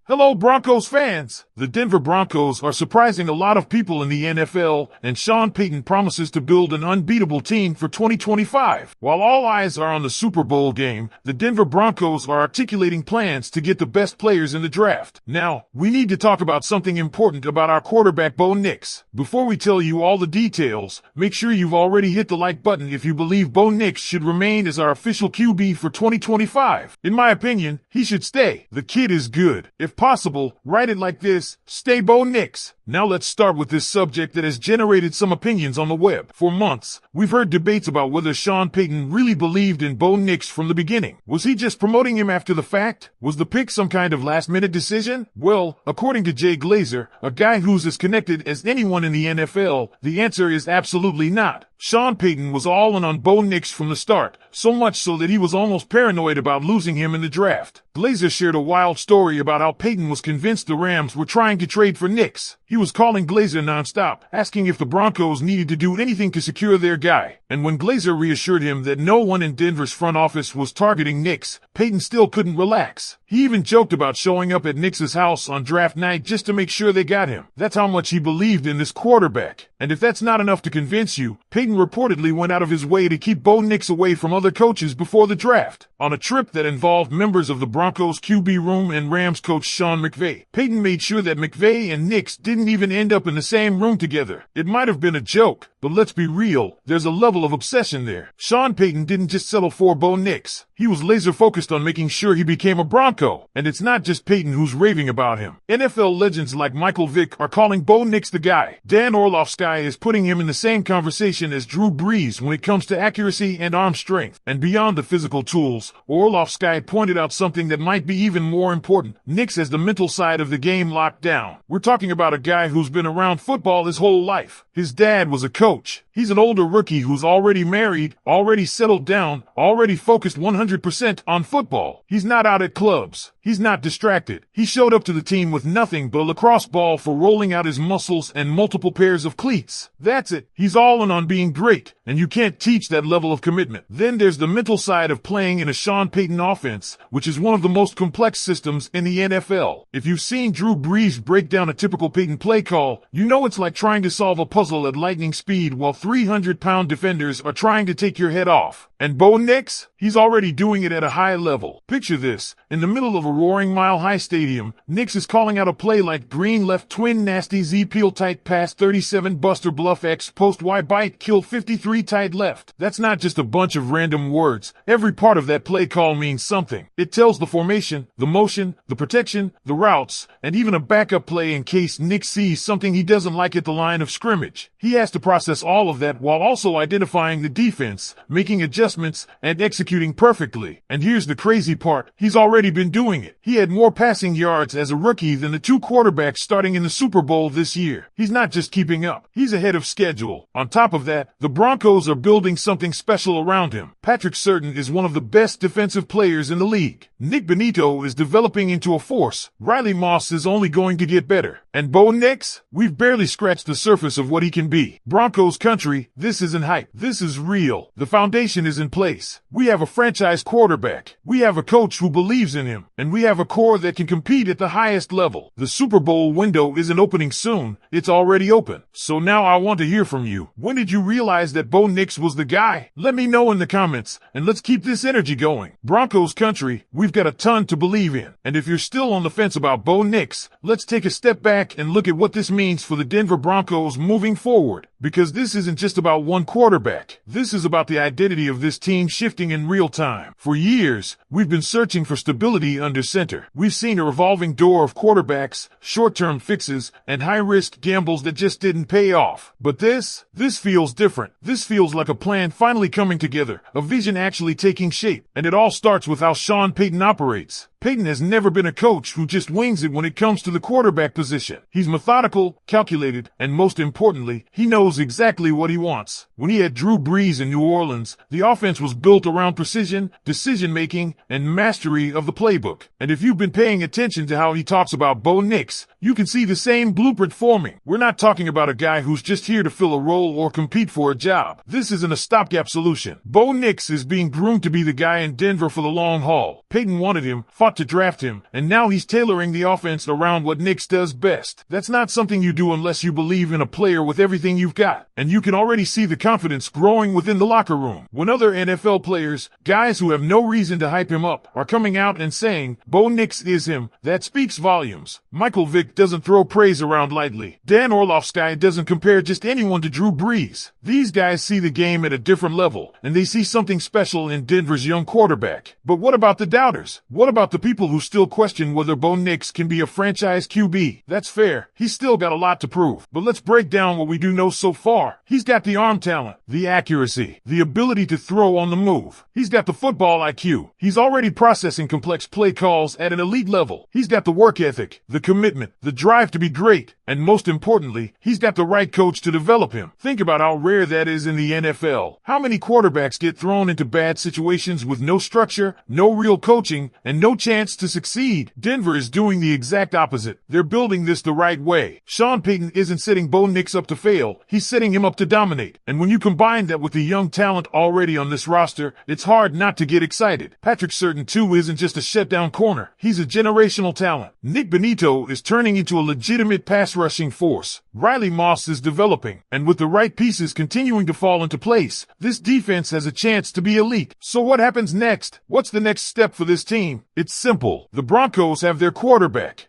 Hello, Broncos fans! The Denver Broncos are surprising a lot of people in the NFL, and Sean Payton promises to build an unbeatable team for 2025. While all eyes are on the Super Bowl game, the Denver Broncos are articulating plans to get the best players in the draft. Now, we need to talk about something important about our quarterback Bo Nix. Before we tell you all the details, make sure you've already hit the like button if you believe Bo Nix should remain as our official QB for 2025. In my opinion, he should stay. The kid is good. If possible, write it like this: stay Bo Nix. Now let's start with this subject that has generated some opinions on the web. For months, we've heard debates about whether Sean Payton really believed in Bo Nix from the beginning. Was he just promoting him after the fact? Was the pick some kind of last-minute decision? Well, according to Jay Glazer, a guy who's as connected as anyone in the NFL, the answer is absolutely not. Sean Payton was all in on Bo Nix from the start, so much so that he was almost paranoid about losing him in the draft. Glazer shared a wild story about how Payton was convinced the Rams were trying to trade for Nix. He was calling Glazer nonstop, asking if the Broncos needed to do anything to secure their guy. And when Glazer reassured him that no one in Denver's front office was targeting Nix, Payton still couldn't relax. He even joked about showing up at Nix's house on draft night just to make sure they got him. That's how much he believed in this quarterback. And if that's not enough to convince you, Payton reportedly went out of his way to keep Bo Nix away from other coaches before the draft. On a trip that involved members of the Broncos QB room and Rams coach Sean McVay, Payton made sure that McVay and Nix didn't even end up in the same room together. It might have been a joke, but let's be real, there's a level of obsession there. Sean Payton didn't just settle for Bo Nix. He was laser focused on making sure he became a Bronco. And it's not just Payton who's raving about him. NFL legends like Michael Vick are calling Bo Nix the guy. Dan Orlovsky is putting him in the same conversation as Drew Brees when it comes to accuracy and arm strength. And beyond the physical tools, Orlovsky pointed out something that might be even more important. Nix has the mental side of the game locked down. We're talking about a guy who's been around football his whole life. His dad was a coach. He's an older rookie who's already married, already settled down, already focused 100% on football. He's not out at clubs. He's not distracted. He showed up to the team with nothing but a lacrosse ball for rolling out his muscles and multiple pairs of cleats. That's it. He's all in on being great, and you can't teach that level of commitment. Then there's the mental side of playing in a Sean Payton offense, which is one of the most complex systems in the NFL. If you've seen Drew Brees break down a typical Payton play call, you know it's like trying to solve a puzzle at lightning speed while 300-pound defenders are trying to take your head off. And Bo Nix? He's already doing it at a high level. Picture this. In the middle of a roaring mile-high stadium, Nix is calling out a play like green left twin nasty Z peel tight pass 37 buster bluff X post Y bite kill 53 tight left. That's not just a bunch of random words. Every part of that play call means something. It tells the formation, the motion, the protection, the routes, and even a backup play in case Nix sees something he doesn't like at the line of scrimmage. He has to process all of that while also identifying the defense, making adjustments, and executing perfectly. And here's the crazy part. He's already been doing it. He had more passing yards as a rookie than the two quarterbacks starting in the Super Bowl this year. He's not just keeping up. He's ahead of schedule. On top of that, the Broncos are building something special around him. Patrick Surtain is one of the best defensive players in the league. Nick Benito is developing into a force. Riley Moss is only going to get better. And Bo Nix? We've barely scratched the surface of what he can be. Broncos country, this isn't hype. This is real. The foundation is in place. We have a franchise quarterback. We have a coach who believes in him. And we have a core that can compete at the highest level. The Super Bowl window isn't opening soon. It's already open. So now I want to hear from you. When did you realize that Bo Nix was the guy? Let me know in the comments, and let's keep this energy going. Broncos country, we've got a ton to believe in. And if you're still on the fence about Bo Nix, let's take a step back and look at what this means for the Denver Broncos moving forward. Because this isn't just about one quarterback. This is about the identity of this team shifting in real time. For years, we've been searching for stability under center. We've seen a revolving door of quarterbacks, short-term fixes, and high-risk gambles that just didn't pay off. But this feels different. This feels like a plan finally coming together, a vision actually taking shape. And it all starts with how Sean Payton operates. Payton has never been a coach who just wings it when it comes to the quarterback position. He's methodical, calculated, and most importantly, he knows exactly what he wants. When he had Drew Brees in New Orleans, the offense was built around precision, decision-making, and mastery of the playbook. And if you've been paying attention to how he talks about Bo Nix, you can see the same blueprint forming. We're not talking about a guy who's just here to fill a role or compete for a job. This isn't a stopgap solution. Bo Nix is being groomed to be the guy in Denver for the long haul. Payton wanted him, fought about to draft him, and now he's tailoring the offense around what Nix does best. That's not something you do unless you believe in a player with everything you've got. And you can already see the confidence growing within the locker room. When other NFL players, guys who have no reason to hype him up, are coming out and saying, Bo Nix is him, that speaks volumes. Michael Vick doesn't throw praise around lightly. Dan Orlovsky doesn't compare just anyone to Drew Brees. These guys see the game at a different level, and they see something special in Denver's young quarterback. But what about the doubters? What about the people who still question whether Bo Nix can be a franchise QB? That's fair. He's still got a lot to prove. But let's break down what we do know so far. He's got the arm talent, the accuracy, the ability to throw on the move. He's got the football IQ. He's already processing complex play calls at an elite level. He's got the work ethic, the commitment, the drive to be great, and most importantly, he's got the right coach to develop him. Think about how rare that is in the NFL. How many quarterbacks get thrown into bad situations with no structure, no real coaching, and no chance to succeed? Denver is doing the exact opposite. They're building this the right way. Sean Payton isn't setting Bo Nix up to fail. He's setting him up to dominate. And when you combine that with the young talent already on this roster, it's hard not to get excited. Patrick Surtain, too, isn't just a shutdown corner. He's a generational talent. Nick Benito is turning into a legitimate pass-rushing force. Riley Moss is developing, and with the right pieces continuing to fall into place, this defense has a chance to be elite. So what happens next? What's the next step for this team? It's simple. The Broncos have their quarterback.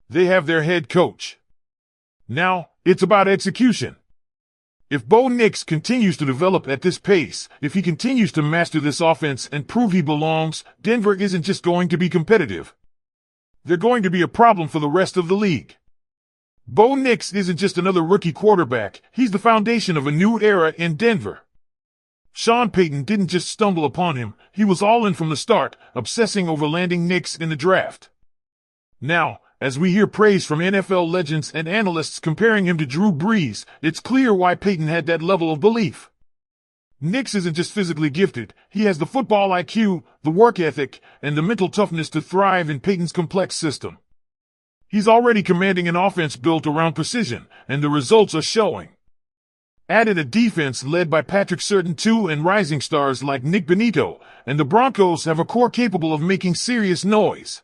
They have their head coach. Now, it's about execution. If Bo Nix continues to develop at this pace, if he continues to master this offense and prove he belongs, Denver isn't just going to be competitive. They're going to be a problem for the rest of the league. Bo Nix isn't just another rookie quarterback. He's the foundation of a new era in Denver. Sean Payton didn't just stumble upon him. He was all in from the start, obsessing over landing Nix in the draft. Now, as we hear praise from NFL legends and analysts comparing him to Drew Brees, it's clear why Payton had that level of belief. Nix isn't just physically gifted. He has the football IQ, the work ethic, and the mental toughness to thrive in Payton's complex system. He's already commanding an offense built around precision, and the results are showing. Added a defense led by Patrick Surtain too and rising stars like Nick Benito, and the Broncos have a core capable of making serious noise.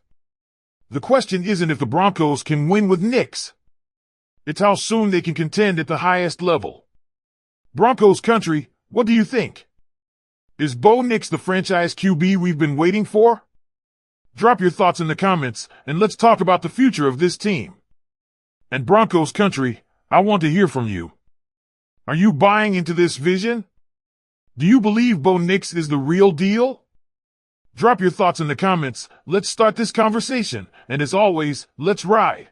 The question isn't if the Broncos can win with Nix. It's how soon they can contend at the highest level. Broncos country, what do you think? Is Bo Nix the franchise QB we've been waiting for? Drop your thoughts in the comments, and let's talk about the future of this team. And Broncos country, I want to hear from you. Are you buying into this vision? Do you believe Bo Nix is the real deal? Drop your thoughts in the comments. Let's start this conversation. And as always, let's ride.